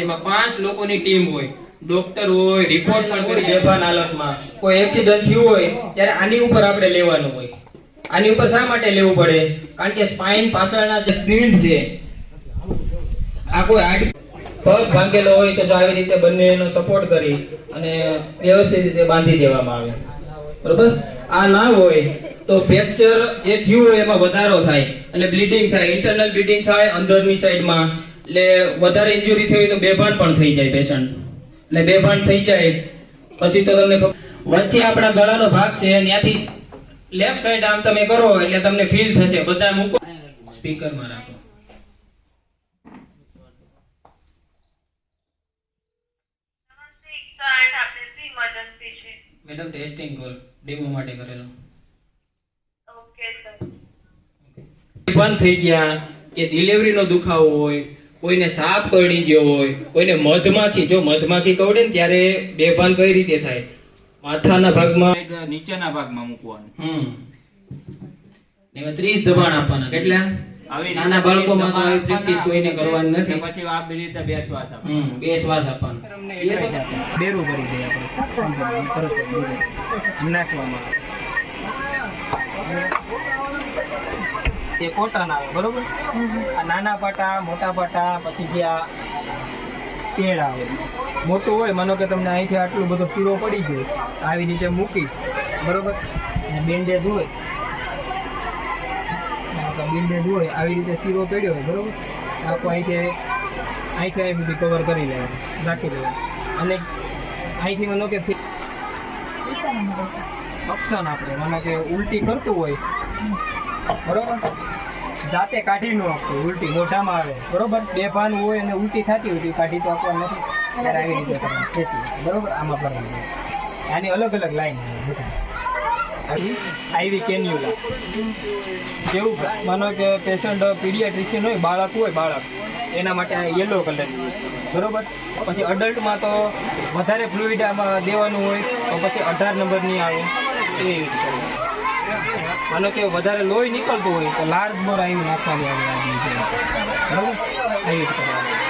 જેમાં 5 લોકોની ટીમ હોય, ડોક્ટર હોય, રિપોર્ટ પણ કરી બેભાન હાલતમાં કોઈ એક્સિડન્ટ થયું હોય ત્યારે આની ઉપર આપણે લેવાનું હોય. આની ઉપર શા માટે લેવું પડે? કારણ કે સ્પાઇન પાછળના જે સ્પ્લિન્ટ છે, આ કોઈ હાડ પગ ભાંગેલો હોય તો જો આવી રીતે બંનેનો સપોર્ટ કરી અને વ્યવસ્થિત રીતે બાંધી દેવામાં આવે, બરોબર. આ ના હોય તો ફ્રેક્ચર જે થયું હોય એમાં વધારો થાય અને બ્લીડિંગ થાય, ઇન્ટરનલ બ્લીડિંગ થાય અંદરની સાઈડમાં, એટલે વધારે ઇન્જરી થઈ હોય તો બેભાન પણ થઈ જાય પેશન્ટ. એટલે બેભાન થઈ જાય પછી તો તમને વચ્ચે આપણા ગળાનો ભાગ છે, ત્યાંથી લેફ્ટ સાઈડ આમ તમે કરો એટલે તમને ફીલ થશે. બધા મૂકો, સ્પીકરમાં રાખો. મેડમ ટેસ્ટિંગ કોલ ડેમો માટે કરેલો. Okay sir. બંધ થઈ ગયા કે ડિલિવરીનો દુખાવો હોય, કોઈને સાપ કરડી ગયો હોય, કોઈને મધમાખી, જો મધમાખી કરડે ને ત્યારે બેભાન કઈ રીતે થાય? માથાના ભાગમાં, નીચેના ભાગમાં મૂકવાનું. એમાં 30 દબાણ આપવાના. કેટલા? આવી નાના બાળકોમાં તો આવી પ્રેક્ટિસ કોઈને કરવાની નથી. પછી આ બે રીતે બે શ્વાસ આપવાના. બે શ્વાસ આપવાના. બેરું કરી દે આપણે તરત નાખવામાં એ કોટન આવે, બરોબર. આ નાના પાટા, મોટા પાટા, પછી જે આ પેડ આવે મોટું હોય, માનો કે તમને અહીંથી આટલું બધો શીરો પડી ગયો, આવી રીતે મૂકી, બરોબર. બેન્ડેજ હોય, બેન્ડેજ હોય, આવી રીતે શીરો પડ્યો હોય, બરોબર. આખો અહીંથી અહીં બધી કવર કરી લેવાનું, રાખી દેવાનું. અને અહીંથી માનો કે સક્શન આપણે માનો કે ઉલટી કરતું હોય, બરોબર, જાતે કાઢી ન આપતું, ઉલટી મોઢામાં આવે, બરોબર. બેભાન હોય અને ઉલટી થતી હોય કાઢી તો આપવા નથી, ત્યારે આવી રીતે કરવાનું, ખેંચી, બરોબર. આમાં કરવાનું. આની અલગ અલગ લાઈન આઈવી કેન્યુલા જેવું. માનો કે પેશન્ટ પીડિયાટ્રિશિયન હોય, બાળક હોય, બાળક એના માટે આ યલો કલર, બરોબર. પછી અડલ્ટમાં તો વધારે ફ્લુઇડ આમાં દેવાનું હોય તો પછી 18 નંબરની આવે, એવી રીતે. માનો કે વધારે લોહી નીકળતું હોય તો લાર્જ બોર આવી નાખવાની આવે, બરોબર. આવી રીતે કરવાનું.